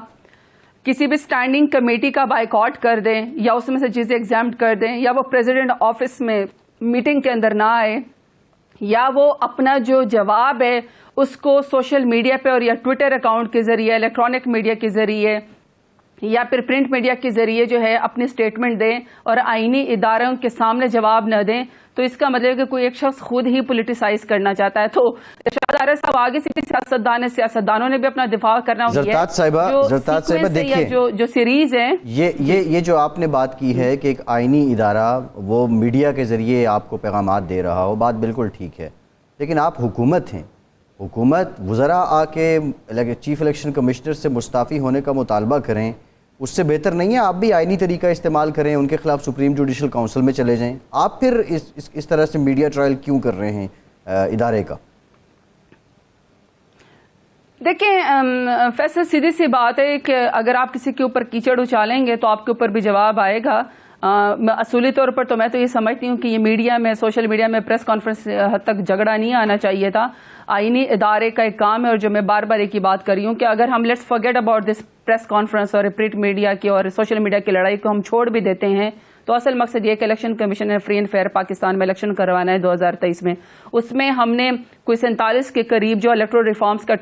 کسی بھی اسٹینڈنگ کمیٹی کا بائیکاٹ کر دیں یا اس میں سے چیزیں ایگزامپٹ کر دیں یا وہ پریزیڈنٹ آفس میں میٹنگ کے اندر نہ آئے یا وہ اپنا جو جواب ہے اس کو سوشل میڈیا پہ اور یا ٹویٹر اکاؤنٹ کے ذریعے الیکٹرانک میڈیا کے ذریعے یا پھر پرنٹ میڈیا کے ذریعے جو ہے اپنی سٹیٹمنٹ دیں اور آئینی اداروں کے سامنے جواب نہ دیں تو اس کا مطلب ہے کہ کوئی ایک شخص خود ہی پولیٹیسائز کرنا چاہتا ہے. تو ارشاد عارف صاحب آگے سے سیاستدانوں نے بھی اپنا دفاع کرنا ہوگی. زرتاج صاحبہ دیکھیے جو سیریز ہیں یہ جو آپ نے بات کی ہے کہ ایک آئینی ادارہ وہ میڈیا کے ذریعے آپ کو پیغامات دے رہا ہو، بات بالکل ٹھیک ہے، لیکن آپ حکومت ہیں، حکومت وزراء آ کے چیف الیکشن کمشنر سے مستعفی ہونے کا مطالبہ کریں، اس سے بہتر نہیں ہے آپ بھی آئینی طریقہ استعمال کریں، ان کے خلاف سپریم جوڈیشل کونسل میں چلے جائیں؟ آپ پھر اس طرح سے میڈیا ٹرائل کیوں کر رہے ہیں ادارے کا؟ دیکھیں فیصل، سیدھی سی بات ہے کہ اگر آپ کسی کے اوپر کیچڑ اچالیں گے تو آپ کے اوپر بھی جواب آئے گا. اصولی طور پر تو میں تو یہ سمجھتی ہوں کہ یہ میڈیا میں، سوشل میڈیا میں پریس کانفرنس حد تک جھگڑا نہیں آنا چاہیے تھا. آئینی ادارے کا ایک کام ہے، اور جو میں بار بار ایک ہی بات کر رہی ہوں کہ اگر ہم let's forget about this press conference اور پرنٹ میڈیا کی اور سوشل میڈیا کی لڑائی کو ہم چھوڑ بھی دیتے ہیں تو اصل مقصد یہ کہ الیکشن کمیشن نے فری اینڈ فیئر پاکستان میں الیکشن کروانا ہے 2023 میں. اس میں ہم نے کوئی 47 کے قریب جو الیکٹرل ریفارمز کا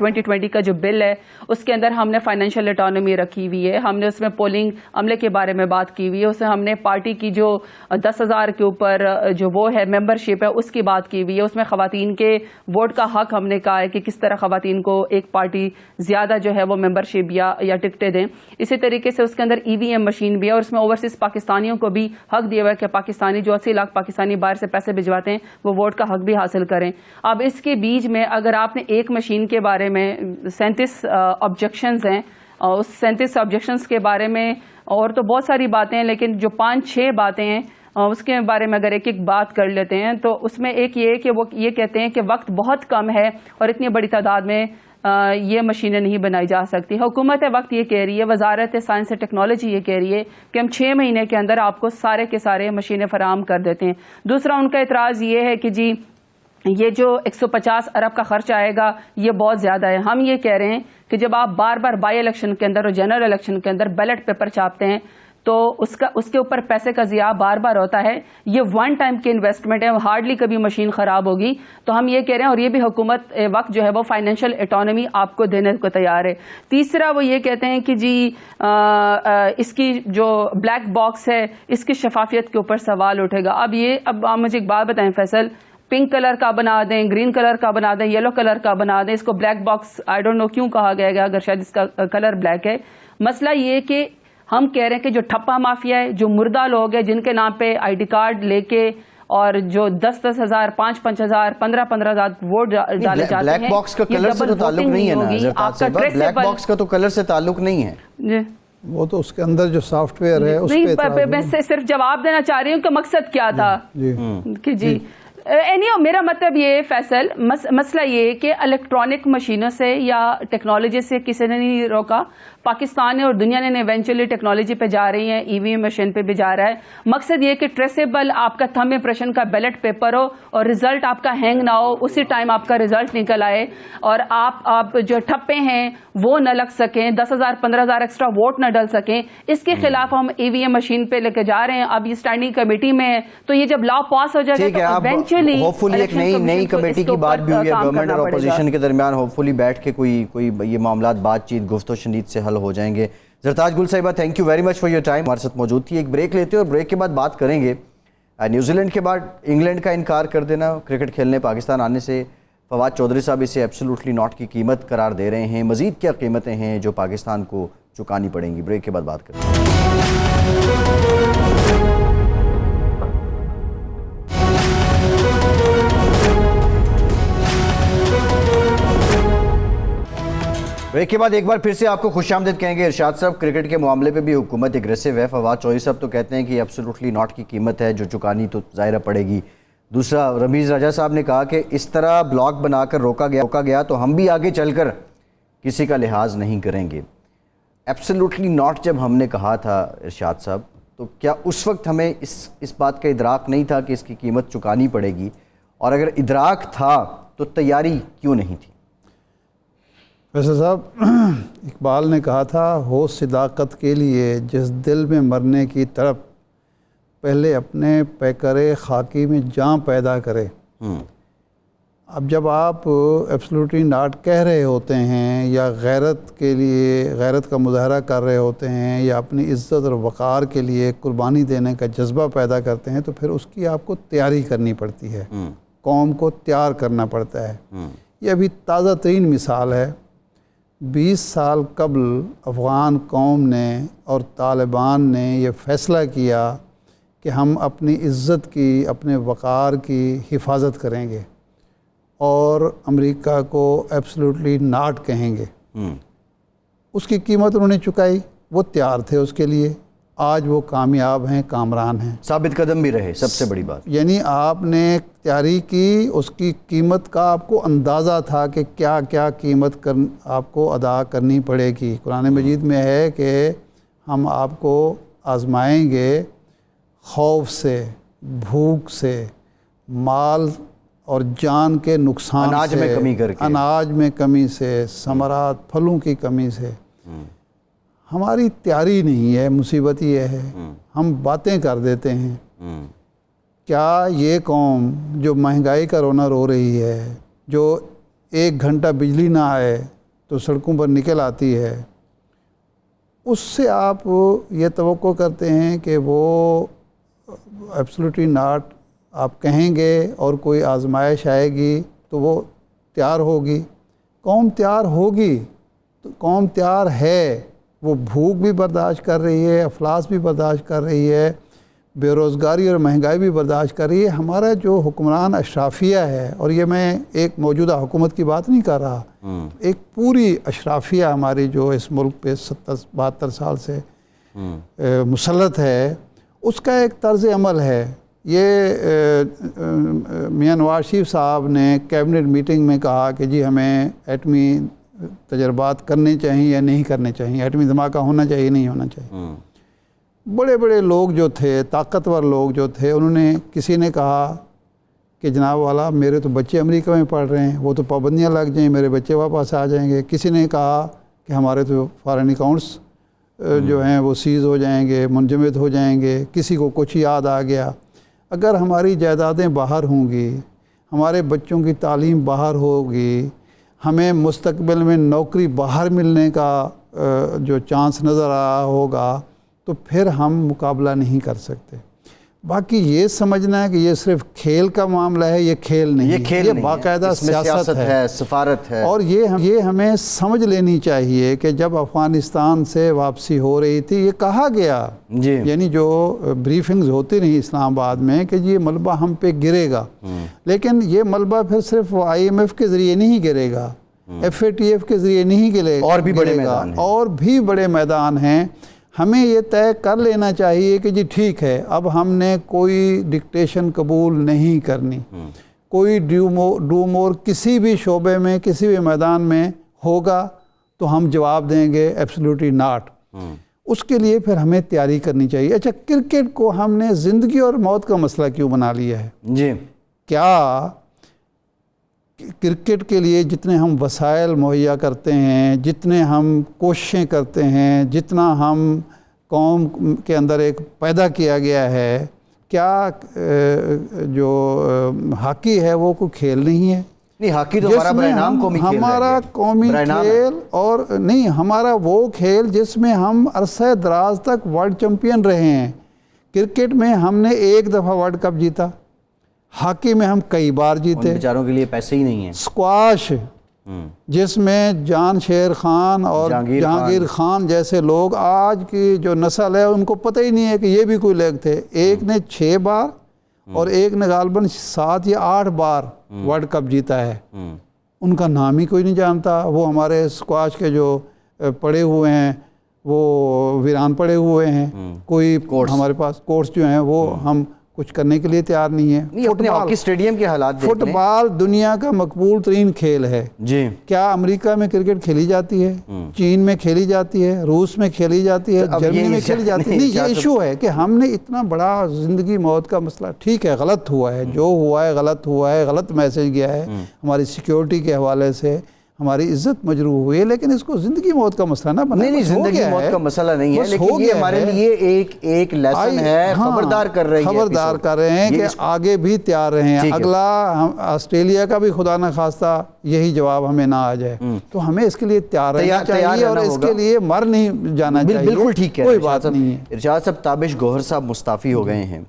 2020 کا جو بل ہے اس کے اندر ہم نے فائنینشیل اٹانومی رکھی ہوئی ہے، ہم نے اس میں پولنگ عملے کے بارے میں بات کی ہوئی ہے، اس میں ہم نے پارٹی کی جو 10,000 کے اوپر جو وہ ہے ممبرشپ ہے اس کی بات کی ہوئی ہے، اس میں خواتین کے ووٹ کا حق ہم نے کہا ہے کہ کس طرح خواتین کو ایک پارٹی زیادہ جو ہے وہ ممبرشپ یا ٹکٹیں دیں. اسی طریقے سے اس کے اندر EVM مشین بھی ہے اور اس میں اوورسیز پاکستانیوں کو بھی حق دیا ہوا ہے کہ پاکستانی جو 80 لاکھ پاکستانی باہر سے پیسے بھجواتے ہیں وہ ووٹ کا حق بھی حاصل کریں. اب اس کے بیچ میں اگر آپ نے ایک مشین کے بارے میں 37 آبجیکشنز ہیں، اس 37 آبجیکشنز کے بارے میں اور تو بہت ساری باتیں ہیں، لیکن جو 5-6 باتیں ہیں اس کے بارے میں اگر ایک ایک بات کر لیتے ہیں تو اس میں ایک یہ کہ وہ یہ کہتے ہیں کہ وقت بہت کم ہے اور اتنی بڑی تعداد میں یہ مشینیں نہیں بنائی جا سکتی. حکومت وقت یہ کہہ رہی ہے، وزارت سائنس اور ٹیکنالوجی یہ کہہ رہی ہے کہ ہم 6 مہینے کے اندر آپ کو سارے کے سارے مشینیں فراہم کر دیتے ہیں. دوسرا ان کا اعتراض یہ ہے کہ جی یہ جو 150 ارب کا خرچ آئے گا یہ بہت زیادہ ہے. ہم یہ کہہ رہے ہیں کہ جب آپ بار بار بائی الیکشن کے اندر اور جنرل الیکشن کے اندر بیلٹ پیپر چھاپتے ہیں تو اس کے اوپر پیسے کا ضیاع بار بار ہوتا ہے. یہ ون ٹائم کی انویسٹمنٹ ہے، ہارڈلی کبھی مشین خراب ہوگی. تو ہم یہ کہہ رہے ہیں اور یہ بھی حکومت وقت جو ہے وہ فائنینشیل اٹانومی آپ کو دینے کو تیار ہے. تیسرا وہ یہ کہتے ہیں کہ جی اس کی جو بلیک باکس ہے اس کی شفافیت کے اوپر سوال اٹھے گا. اب آپ مجھے ایک بات بتائیں فیصل، پنک کلر کا بنا دیں، گرین کلر کا بنا دیں، یلو کلر کا بنا دیں، اس کو black box I don't know کیوں کہا گیا گا اگر شاید اس کا کلر بلیک ہے. مسئلہ یہ کہ ہم کہہ رہے ہیں کہ جو ٹھپا مافیا ہے، جو مردہ لوگ ہیں جن کے نام پہ ID کارڈ لے کے اور جو 10-10 ہزار 5-5 ہزار 15-15 ہزار ووٹ ڈالے جاتے ہیں، بلیک باکس کا کلر سے تو تعلق نہیں ہے نا زرتاج صاحبہ، بلیک باکس کا تو کلر سے تعلق نہیں ہے. وہ تو اس کے اندر جو سافٹ ویئر ہے اس پہ میں صرف جواب دینا چاہ رہی ہوں کہ مقصد کیا تھا کہ جی میرا مطلب یہ فیصل، مسئلہ یہ کہ الیکٹرانک مشینوں سے یا ٹیکنالوجی سے کسی نے نہیں روکا. پاکستان نے اور دنیا نے ایونچولی ٹیکنالوجی پہ جا رہی ہیں، EVM مشین پہ بھی جا رہا ہے. مقصد یہ کہ ٹریسیبل آپ کا تھم امپریشن کا بیلٹ پیپر ہو اور رزلٹ آپ کا ہینگ نہ ہو، اسی ٹائم آپ کا رزلٹ نکل آئے اور آپ جو ٹھپے ہیں وہ نہ لگ سکیں، 10,000 15,000 ایکسٹرا ووٹ نہ ڈل سکیں. اس کے خلاف ہم EVM مشین پہ لے کے جا رہے ہیں. اب یہ اسٹینڈنگ کمیٹی میں ہے تو یہ جب لا پاس ہو جائے گا تو ایونچولی ہوپ فلی ایک نئی کمیٹی کی بات بھی ہوئی ہے گورنمنٹ اور اپوزیشن کے درمیان، ہوپ فلی بیٹھ کے کوئی یہ معاملات بات چیت گفت و شنید سے حل ہو جائیں گے. زرتاج گل صاحبہ thank you very much for your time, ہمارے ساتھ موجود تھی. ایک بریک لیتے ہیں اور بریک کے بعد بات کریں گے نیوزی لینڈ کے بعد انگلینڈ کا انکار کر دینا کرکٹ کھیلنے پاکستان آنے سے. فواد چودھری صاحب اسے ایبسولوٹلی ناٹ کی قیمت قرار دے رہے ہیں. مزید کیا قیمتیں ہیں جو پاکستان کو چکانی پڑیں گی؟ بریک کے بعد بات کریں گے. بریک کے بعد ایک بار پھر سے آپ کو خوش آمدید کہیں گے. ارشاد صاحب، کرکٹ کے معاملے پہ بھی حکومت اگریسو ہے. فواد چودھری صاحب تو کہتے ہیں کہ ایبسولوٹلی ناٹ کی قیمت ہے جو چکانی تو ظاہرہ پڑے گی. دوسرا رمیز راجہ صاحب نے کہا کہ اس طرح بلاک بنا کر روکا گیا تو ہم بھی آگے چل کر کسی کا لحاظ نہیں کریں گے. ایبسولوٹلی ناٹ جب ہم نے کہا تھا ارشاد صاحب تو کیا اس وقت ہمیں اس بات کا ادراک نہیں تھا کہ اس کی قیمت چکانی پڑے گی؟ اور اگر ادراک تھا تو تیاری کیوں نہیں تھی؟ فیصل صاحب، اقبال نے کہا تھا، ہو صداقت کے لیے جس دل میں مرنے کی طرف، پہلے اپنے پیکرے خاکی میں جاں پیدا کرے۔ اب جب آپ ایبسلیوٹلی ناٹ کہہ رہے ہوتے ہیں یا غیرت کے لیے غیرت کا مظاہرہ کر رہے ہوتے ہیں یا اپنی عزت اور وقار کے لیے قربانی دینے کا جذبہ پیدا کرتے ہیں تو پھر اس کی آپ کو تیاری کرنی پڑتی ہے، قوم کو تیار کرنا پڑتا ہے۔ یہ ابھی تازہ ترین مثال ہے۔ 20 سال قبل افغان قوم نے اور طالبان نے یہ فیصلہ کیا کہ ہم اپنی عزت کی، اپنے وقار کی حفاظت کریں گے اور امریکہ کو ایبسلیوٹلی ناٹ کہیں گے۔ اس کی قیمت انہوں نے چکائی، وہ تیار تھے اس کے لیے، آج وہ کامیاب ہیں، کامران ہیں، ثابت قدم بھی رہے، سب سے بڑی بات۔ یعنی آپ نے تیاری کی، اس کی قیمت کا آپ کو اندازہ تھا کہ کیا کیا قیمت آپ کو ادا کرنی پڑے گی۔ قرآن مجید میں ہے کہ ہم آپ کو آزمائیں گے خوف سے، بھوک سے، مال اور جان کے نقصان سے، اناج میں کمی کر کے، اناج میں کمی سے، ثمرات پھلوں کی کمی سے۔ ہماری تیاری نہیں ہے، مصیبت یہ ہے ہم باتیں کر دیتے ہیں۔ کیا یہ قوم جو مہنگائی کا رونا رو رہی ہے، جو 1 گھنٹہ بجلی نہ آئے تو سڑکوں پر نکل آتی ہے، اس سے آپ یہ توقع کرتے ہیں کہ وہ ایبسلیوٹلی ناٹ آپ کہیں گے اور کوئی آزمائش آئے گی تو وہ تیار ہوگی؟ قوم تیار ہوگی، تو قوم تیار ہے، وہ بھوک بھی برداشت کر رہی ہے، افلاس بھی برداشت کر رہی ہے، بے روزگاری اور مہنگائی بھی برداشت کر رہی ہے۔ ہمارا جو حکمران اشرافیہ ہے، اور یہ میں ایک موجودہ حکومت کی بات نہیں کر رہا، ایک پوری اشرافیہ ہماری جو اس ملک پہ 72 سال سے مسلط ہے، اس کا ایک طرز عمل ہے۔ یہ میاں نواز شریف صاحب نے کیبنٹ میٹنگ میں کہا کہ جی ہمیں ایٹمی تجربات کرنے چاہیے یا نہیں کرنے چاہیے، ایٹمی دھماکہ ہونا چاہیے نہیں ہونا چاہیے۔ بڑے بڑے لوگ جو تھے، طاقتور لوگ جو تھے، انہوں نے، کسی نے کہا کہ جناب والا میرے تو بچے امریکہ میں پڑھ رہے ہیں، وہ تو پابندیاں لگ جائیں، میرے بچے واپس آ جائیں گے۔ کسی نے کہا کہ ہمارے تو فارن اکاؤنٹس جو ہیں وہ سیز ہو جائیں گے، منجمد ہو جائیں گے۔ کسی کو کچھ یاد آ گیا، اگر ہماری جائیدادیں باہر ہوں گی، ہمارے بچوں کی تعلیم باہر ہوگی، ہمیں مستقبل میں نوکری باہر ملنے کا جو چانس نظر آ رہا ہوگا تو پھر ہم مقابلہ نہیں کر سکتے۔ باقی یہ سمجھنا ہے کہ یہ صرف کھیل کا معاملہ ہے، یہ کھیل نہیں، یہ باقاعدہ سیاست ہے، سفارت ہے۔ اور یہ ہمیں سمجھ لینی چاہیے کہ جب افغانستان سے واپسی ہو رہی تھی، یہ کہا گیا، یعنی جو بریفنگز ہوتی رہی اسلام آباد میں کہ یہ ملبہ ہم پہ گرے گا، لیکن یہ ملبہ پھر صرف IMF کے ذریعے نہیں گرے گا، FATF کے ذریعے نہیں گرے گا، اور بھی بڑے میدان ہیں، اور بھی بڑے میدان ہیں۔ ہمیں یہ طے کر لینا چاہیے کہ جی ٹھیک ہے، اب ہم نے کوئی ڈکٹیشن قبول نہیں کرنی، کوئی ڈو مور کسی بھی شعبے میں، کسی بھی میدان میں ہوگا تو ہم جواب دیں گے ایبسلیوٹلی ناٹ۔ اس کے لیے پھر ہمیں تیاری کرنی چاہیے۔ اچھا، کرکٹ کو ہم نے زندگی اور موت کا مسئلہ کیوں بنا لیا ہے؟ جی، کیا کرکٹ کے لیے جتنے ہم وسائل مہیا کرتے ہیں، جتنے ہم کوششیں کرتے ہیں، جتنا ہم قوم کے اندر ایک پیدا کیا گیا ہے، کیا جو ہاکی ہے وہ کوئی کھیل نہیں ہے؟ نہیں، ہاکی تو ہمارا برائے نام قومی کھیل ہے، ہمارا قومی کھیل، اور نہیں، ہمارا وہ کھیل جس میں ہم عرصہ دراز تک ورلڈ چیمپئن رہے ہیں۔ کرکٹ میں ہم نے 1 دفعہ ورلڈ کپ جیتا، ہاکی میں ہم کئی بار جیتے، بیچاروں کے لیے پیسے ہی نہیں ہیں۔ سکواش جس میں جان شیر خان اور جہانگیر خان جیسے لوگ، آج کی جو نسل ہے ان کو پتہ ہی نہیں ہے کہ یہ بھی کوئی لیگ تھے۔ ایک نے 6 بار اور ایک نے غالباً 7 یا 8 بار ورلڈ کپ جیتا ہے، ان کا نام ہی کوئی نہیں جانتا۔ وہ ہمارے سکواش کے جو پڑے ہوئے ہیں وہ ویران پڑے ہوئے ہیں، کوئی ہمارے پاس کورس جو ہیں وہ ہم کچھ کرنے کے لیے تیار نہیں ہے۔ ہاکی اسٹیڈیم کے حالات فٹ بال دنیا کا مقبول ترین کھیل ہے۔ جی، کیا امریکہ میں کرکٹ کھیلی جاتی ہے؟ چین میں کھیلی جاتی ہے، روس میں کھیلی جاتی ہے، جرمنی میں کھیلی جاتی ہے؟ نہیں، یہ ایشو ہے کہ ہم نے اتنا بڑا زندگی موت کا مسئلہ، ٹھیک ہے غلط ہوا ہے، جو ہوا ہے غلط ہوا ہے، غلط میسج گیا ہے ہماری سیکیورٹی کے حوالے سے، ہماری عزت مجروح ہوئی ہے، لیکن اس کو زندگی موت کا مسئلہ نہ بنائیں۔ نہیں بس ہو زندگی گیا موت ہے، کا مسئلہ نہیں ہے، بس لیکن ہو یہ گیا ہمارے ہے۔ لیے ایک لیسن ہے، ہاں، خبردار کر رہی ہے، خبردار ایپیسوڈ کر رہے ہیں یہ کہ آگے بھی تیار رہیں۔ ٹھیک ہے۔ اگلا آسٹریلیا کا بھی خدا نہ خواستہ یہی جواب ہمیں نہ آ جائے تو ہمیں اس کے لیے تیار رہنا چاہیے، اور اس کے لیے مر نہیں جانا چاہیے۔ بالکل ٹھیک ہے، کوئی بات نہیں ہے۔ ارشاد صاحب، تابش گوہر صاحب مستعفی ہو گئے ہیں،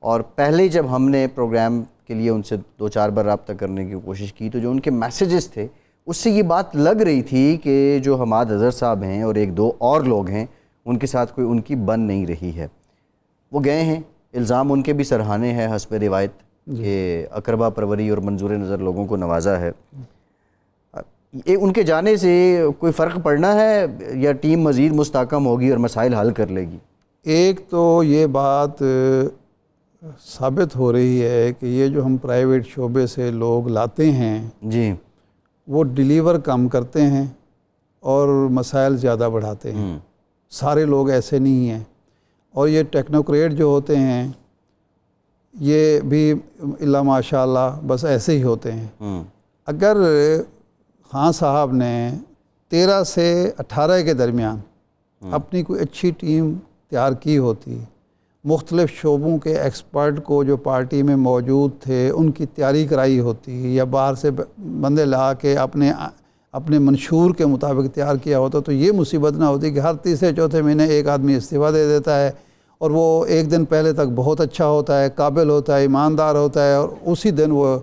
اور پہلے جب ہم نے پروگرام کے لیے ان سے 2-4 بار رابطہ کرنے کی کوشش کی تو جو ان کے میسیجز تھے اس سے یہ بات لگ رہی تھی کہ جو حماد اظہر صاحب ہیں اور 1-2 اور لوگ ہیں ان کے ساتھ کوئی ان کی بن نہیں رہی ہے۔ وہ گئے ہیں، الزام ان کے بھی سرہانے ہیں حسب روایت کہ اقربا پروری اور منظور نظر لوگوں کو نوازا ہے۔ ان کے جانے سے کوئی فرق پڑنا ہے یا ٹیم مزید مستحکم ہوگی اور مسائل حل کر لے گی؟ ایک تو یہ بات ثابت ہو رہی ہے کہ یہ جو ہم پرائیویٹ شعبے سے لوگ لاتے ہیں جی، وہ ڈیلیور کم کرتے ہیں اور مسائل زیادہ بڑھاتے ہیں۔ سارے لوگ ایسے نہیں ہیں، اور یہ ٹیکنوکریٹ جو ہوتے ہیں یہ بھی اللہ ماشاء اللہ بس ایسے ہی ہوتے ہیں۔ اگر خان صاحب نے 13 سے 18 کے درمیان اپنی کوئی اچھی ٹیم تیار کی ہوتی، مختلف شعبوں کے ایکسپرٹ کو جو پارٹی میں موجود تھے ان کی تیاری کرائی ہوتی، یا باہر سے بندے لا کے اپنے منشور کے مطابق تیار کیا ہوتا، تو یہ مصیبت نہ ہوتی کہ ہر تیسرے چوتھے مہینے ایک آدمی استعفیٰ دے دیتا ہے، اور وہ ایک دن پہلے تک بہت اچھا ہوتا ہے، قابل ہوتا ہے، ایماندار ہوتا ہے، اور اسی دن وہ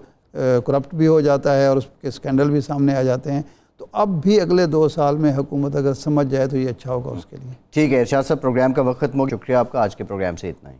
کرپٹ بھی ہو جاتا ہے اور اس کے اسکینڈل بھی سامنے آ جاتے ہیں۔ تو اب بھی اگلے 2 سال میں حکومت اگر سمجھ جائے تو یہ اچھا ہوگا اس کے لیے۔ ٹھیک ہے ارشاد صاحب، پروگرام کا وقت ختم ہو، شکریہ آپ کا، آج کے پروگرام سے اتنا ہی۔